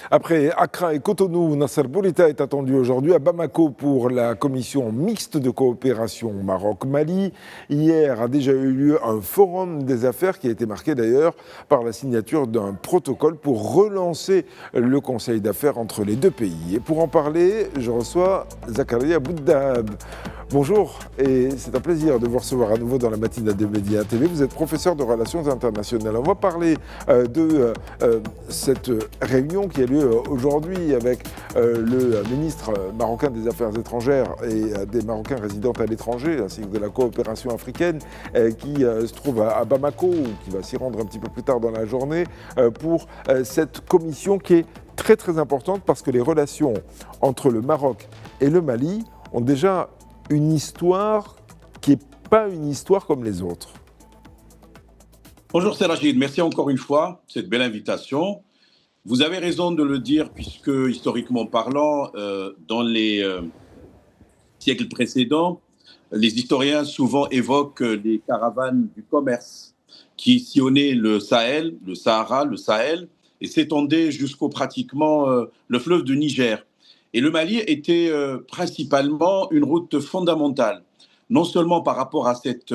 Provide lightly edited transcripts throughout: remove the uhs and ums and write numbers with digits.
Après Accra et Cotonou, Nasser Bourita est attendu aujourd'hui à Bamako pour la commission mixte de coopération Maroc-Mali. Hier a déjà eu lieu un forum des affaires qui a été marqué d'ailleurs par la signature d'un protocole pour relancer le conseil d'affaires entre les deux pays. Et pour en parler, je reçois Zakaria Bouddahab. Bonjour et c'est un plaisir de vous recevoir à nouveau dans la matinale des médias TV. Vous êtes professeur de relations internationales. On va parler de cette réunion qui a lieu aujourd'hui avec le ministre marocain des Affaires étrangères et des Marocains résidant à l'étranger, ainsi que de la coopération africaine, qui se trouve à Bamako, ou qui va s'y rendre un petit peu plus tard dans la journée, pour cette commission qui est très très importante parce que les relations entre le Maroc et le Mali ont déjà une histoire qui n'est pas une histoire comme les autres. Bonjour Seragid, merci encore une fois pour cette belle invitation. Vous avez raison de le dire puisque, historiquement parlant, dans les siècles précédents, les historiens souvent évoquent les caravanes du commerce qui sillonnaient le Sahel, le Sahara, le Sahel, et s'étendaient jusqu'au pratiquement le fleuve du Niger. Et le Mali était principalement une route fondamentale, non seulement par rapport à cet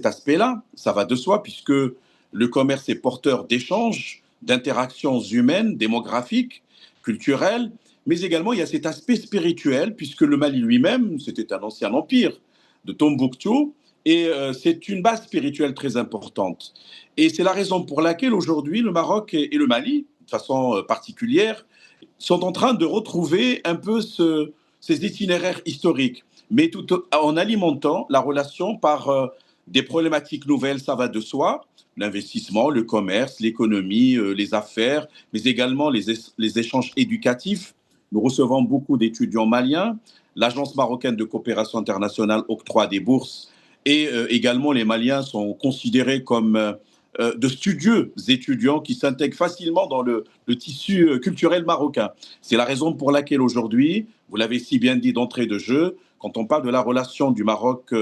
aspect-là, ça va de soi, puisque le commerce est porteur d'échanges, d'interactions humaines, démographiques, culturelles, mais également il y a cet aspect spirituel, puisque le Mali lui-même, c'était un ancien empire de Tombouctou, et c'est une base spirituelle très importante. Et c'est la raison pour laquelle aujourd'hui le Maroc et le Mali, de façon particulière, sont en train de retrouver un peu ces itinéraires historiques, mais tout en alimentant la relation par des problématiques nouvelles, ça va de soi, l'investissement, le commerce, l'économie, les affaires, mais également les échanges éducatifs. Nous recevons beaucoup d'étudiants maliens, l'Agence marocaine de coopération internationale octroie des bourses et également les Maliens sont considérés comme de studieux étudiants qui s'intègrent facilement dans le tissu culturel marocain. C'est la raison pour laquelle aujourd'hui, vous l'avez si bien dit d'entrée de jeu, quand on parle de la relation du Maroc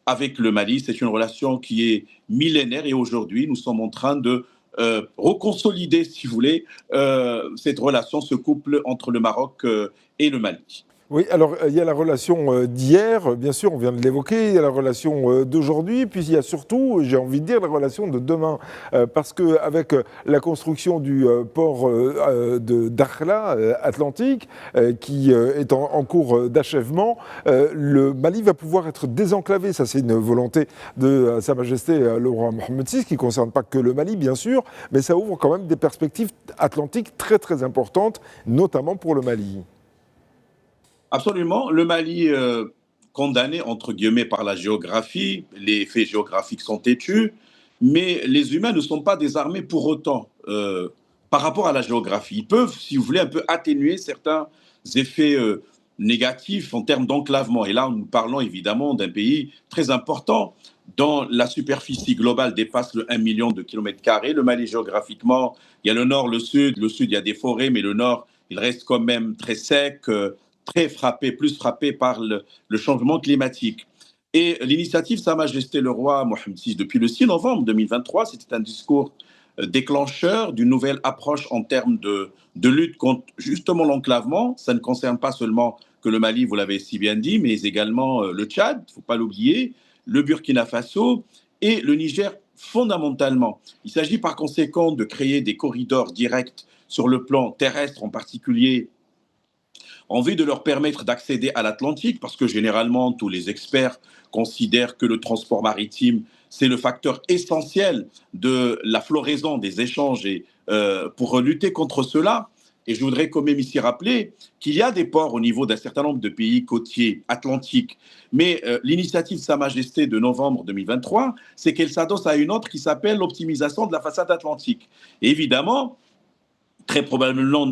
avec le Mali, c'est une relation qui est millénaire et aujourd'hui, nous sommes en train de reconsolider, si vous voulez, cette relation, ce couple entre le Maroc et le Mali. Oui, alors il y a la relation d'hier, bien sûr, on vient de l'évoquer, il y a la relation d'aujourd'hui, puis il y a surtout, j'ai envie de dire, la relation de demain. Parce qu'avec la construction du port de Dakhla, Atlantique, qui est en cours d'achèvement, le Mali va pouvoir être désenclavé. Ça, c'est une volonté de Sa Majesté le roi Mohammed VI, qui ne concerne pas que le Mali, bien sûr, mais ça ouvre quand même des perspectives atlantiques très, très importantes, notamment pour le Mali. Absolument. Le Mali, condamné, entre guillemets, par la géographie, les faits géographiques sont têtus, mais les humains ne sont pas désarmés pour autant par rapport à la géographie. Ils peuvent, si vous voulez, un peu atténuer certains effets négatifs en termes d'enclavement. Et là, nous parlons évidemment d'un pays très important dont la superficie globale dépasse le 1 million de kilomètres carrés. Le Mali, géographiquement, il y a le nord, le sud. Le sud, il y a des forêts, mais le nord, il reste quand même très sec, très frappé, plus frappé par le changement climatique. Et l'initiative Sa Majesté le roi Mohammed VI, depuis le 6 novembre 2023, c'était un discours déclencheur d'une nouvelle approche en termes de lutte contre justement l'enclavement. Ça ne concerne pas seulement que le Mali, vous l'avez si bien dit, mais également le Tchad, il ne faut pas l'oublier, le Burkina Faso et le Niger fondamentalement. Il s'agit par conséquent de créer des corridors directs sur le plan terrestre en particulier, en vue de leur permettre d'accéder à l'Atlantique, parce que généralement, tous les experts considèrent que le transport maritime, c'est le facteur essentiel de la floraison des échanges. Et pour lutter contre cela, et je voudrais quand même ici rappeler qu'il y a des ports au niveau d'un certain nombre de pays côtiers atlantiques, mais l'initiative Sa Majesté de novembre 2023, c'est qu'elle s'adosse à une autre qui s'appelle l'optimisation de la façade atlantique. Et évidemment, très probablement,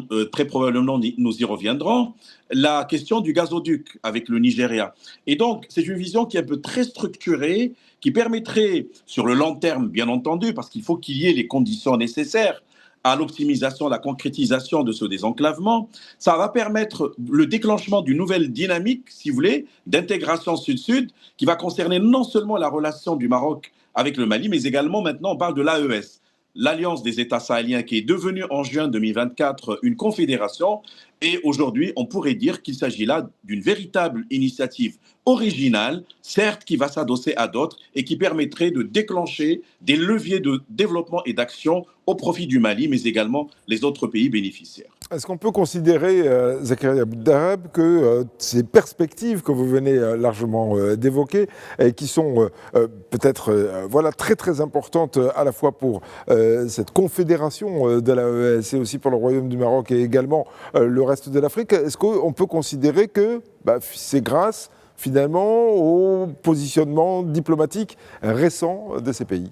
nous y reviendrons, la question du gazoduc avec le Nigeria. Et donc, c'est une vision qui est un peu très structurée, qui permettrait, sur le long terme, bien entendu, parce qu'il faut qu'il y ait les conditions nécessaires à l'optimisation, à la concrétisation de ce désenclavement, ça va permettre le déclenchement d'une nouvelle dynamique, si vous voulez, d'intégration sud-sud, qui va concerner non seulement la relation du Maroc avec le Mali, mais également maintenant on parle de l'AES, l'Alliance des États sahéliens qui est devenue en juin 2024 une confédération. Et aujourd'hui, on pourrait dire qu'il s'agit là d'une véritable initiative originale, certes qui va s'adosser à d'autres et qui permettrait de déclencher des leviers de développement et d'action au profit du Mali, mais également les autres pays bénéficiaires. Est-ce qu'on peut considérer, Zakaria Boudarab, que ces perspectives que vous venez largement d'évoquer, et qui sont peut-être voilà, très très importantes à la fois pour cette confédération de la EES et aussi pour le Royaume du Maroc et également le reste de l'Afrique, est-ce qu'on peut considérer que c'est grâce finalement au positionnement diplomatique récent de ces pays ?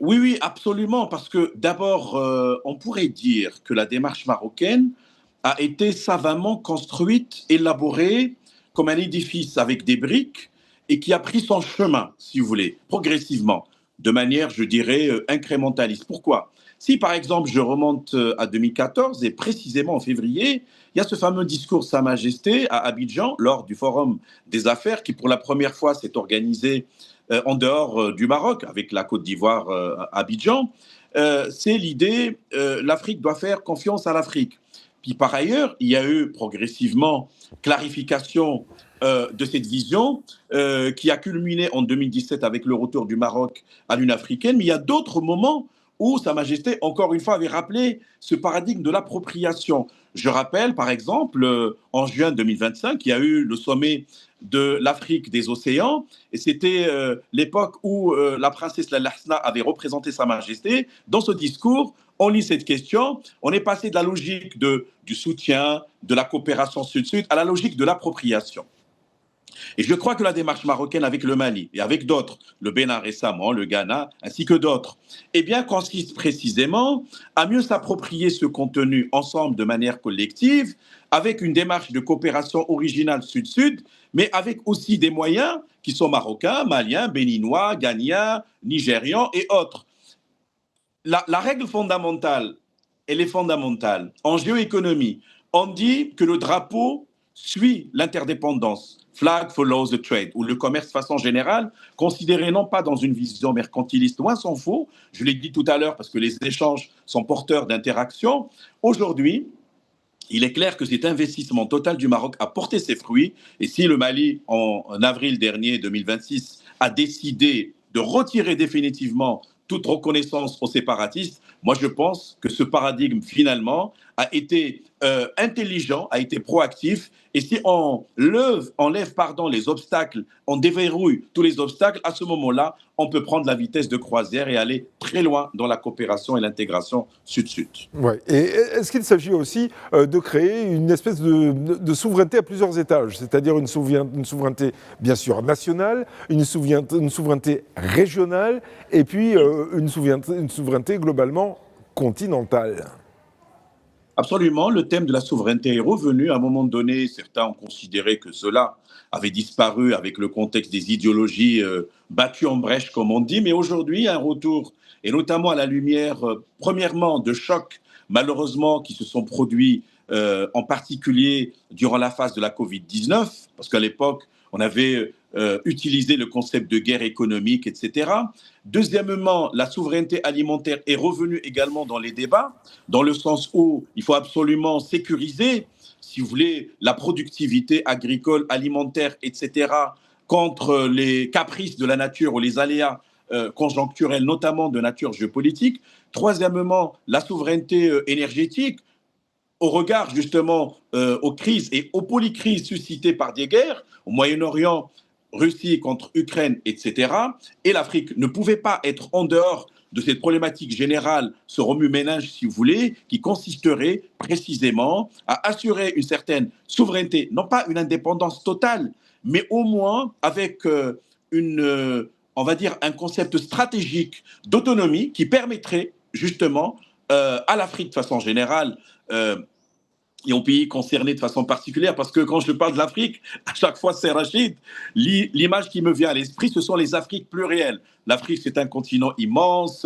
Oui, absolument, parce que d'abord, on pourrait dire que la démarche marocaine a été savamment construite, élaborée comme un édifice avec des briques et qui a pris son chemin, si vous voulez, progressivement, de manière, je dirais, incrémentaliste. Pourquoi ? Si, par exemple, je remonte à 2014 et précisément en février, il y a ce fameux discours de Sa Majesté à Abidjan lors du Forum des affaires qui, pour la première fois, s'est organisé en dehors du Maroc, avec la Côte d'Ivoire à Abidjan, c'est l'idée l'Afrique doit faire confiance à l'Afrique. Puis par ailleurs, il y a eu progressivement clarification de cette vision qui a culminé en 2017 avec le retour du Maroc à l'Union africaine, mais il y a d'autres moments où Sa Majesté, encore une fois, avait rappelé ce paradigme de l'appropriation. Je rappelle, par exemple, en juin 2025, il y a eu le sommet de l'Afrique des océans, et c'était l'époque où la princesse Laila Hasna avait représenté Sa Majesté. Dans ce discours, on lit cette question, on est passé de la logique du soutien, de la coopération sud-sud, à la logique de l'appropriation. Et je crois que la démarche marocaine avec le Mali et avec d'autres, le Bénin récemment, le Ghana, ainsi que d'autres, eh bien, consiste précisément à mieux s'approprier ce contenu ensemble de manière collective, avec une démarche de coopération originale sud-sud, mais avec aussi des moyens qui sont marocains, maliens, béninois, ghanéens, nigérians et autres. La règle fondamentale, elle est fondamentale. En géoéconomie, on dit que le drapeau suit l'interdépendance. Flag follows the trade, ou le commerce de façon générale, considéré non pas dans une vision mercantiliste, loin s'en faut, je l'ai dit tout à l'heure parce que les échanges sont porteurs d'interaction. Aujourd'hui, il est clair que cet investissement total du Maroc a porté ses fruits. Et si le Mali, en avril dernier 2026, a décidé de retirer définitivement toute reconnaissance aux séparatistes, moi je pense que ce paradigme finalement a été intelligent, a été proactif. Et si on enlève les obstacles, on déverrouille tous les obstacles, à ce moment-là, on peut prendre la vitesse de croisière et aller très loin dans la coopération et l'intégration sud-sud. Ouais. Et est-ce qu'il s'agit aussi de créer une espèce de souveraineté à plusieurs étages, c'est-à-dire une souveraineté bien sûr nationale, une souveraineté régionale et puis une souveraineté globalement continentale? Absolument, le thème de la souveraineté est revenu. À un moment donné, certains ont considéré que cela avait disparu avec le contexte des idéologies battues en brèche, comme on dit. Mais aujourd'hui, un retour, et notamment à la lumière, premièrement, de chocs, malheureusement, qui se sont produits en particulier durant la phase de la Covid-19, parce qu'à l'époque, on avait utilisé le concept de guerre économique, etc. Deuxièmement, la souveraineté alimentaire est revenue également dans les débats, dans le sens où il faut absolument sécuriser, si vous voulez, la productivité agricole, alimentaire, etc., contre les caprices de la nature ou les aléas conjoncturels, notamment de nature géopolitique. Troisièmement, la souveraineté énergétique, au regard justement aux crises et aux polycrises suscitées par des guerres, au Moyen-Orient, Russie contre Ukraine, etc. Et l'Afrique ne pouvait pas être en dehors de cette problématique générale, ce remue-ménage, si vous voulez, qui consisterait précisément à assurer une certaine souveraineté, non pas une indépendance totale, mais au moins avec on va dire, un concept stratégique d'autonomie qui permettrait justement à l'Afrique de façon générale et aux pays concernés de façon particulière, parce que quand je parle de l'Afrique, à chaque fois c'est Rachid, l'image qui me vient à l'esprit, ce sont les Afriques plurielles. L'Afrique, c'est un continent immense,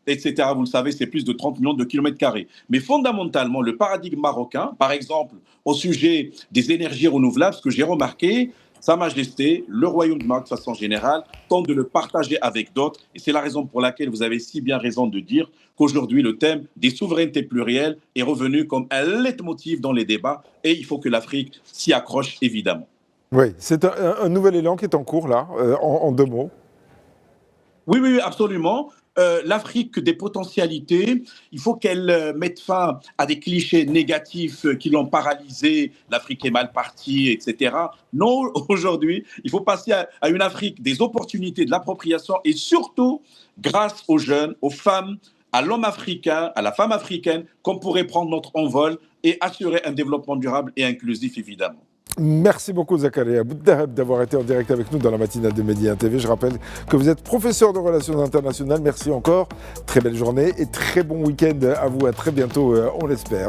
etc. Vous le savez, c'est plus de 30 millions de kilomètres carrés. Mais fondamentalement, le paradigme marocain, par exemple, au sujet des énergies renouvelables, ce que j'ai remarqué, Sa Majesté, le Royaume du Maroc de façon générale, tente de le partager avec d'autres. Et c'est la raison pour laquelle vous avez si bien raison de dire qu'aujourd'hui, le thème des souverainetés plurielles est revenu comme un leitmotiv dans les débats. Et il faut que l'Afrique s'y accroche, évidemment. Oui, c'est un nouvel élan qui est en cours, là, en 2 mots. Oui, oui, oui, absolument. L'Afrique des potentialités, il faut qu'elle mette fin à des clichés négatifs qui l'ont paralysée, l'Afrique est mal partie, etc. Non, aujourd'hui, il faut passer à une Afrique des opportunités, de l'appropriation et surtout, grâce aux jeunes, aux femmes, à l'homme africain, à la femme africaine, qu'on pourrait prendre notre envol et assurer un développement durable et inclusif, évidemment. Merci beaucoup Zakaria Bouddaheb d'avoir été en direct avec nous dans la matinale de Média TV. Je rappelle que vous êtes professeur de relations internationales. Merci encore. Très belle journée et très bon week-end à vous. À très bientôt, on l'espère.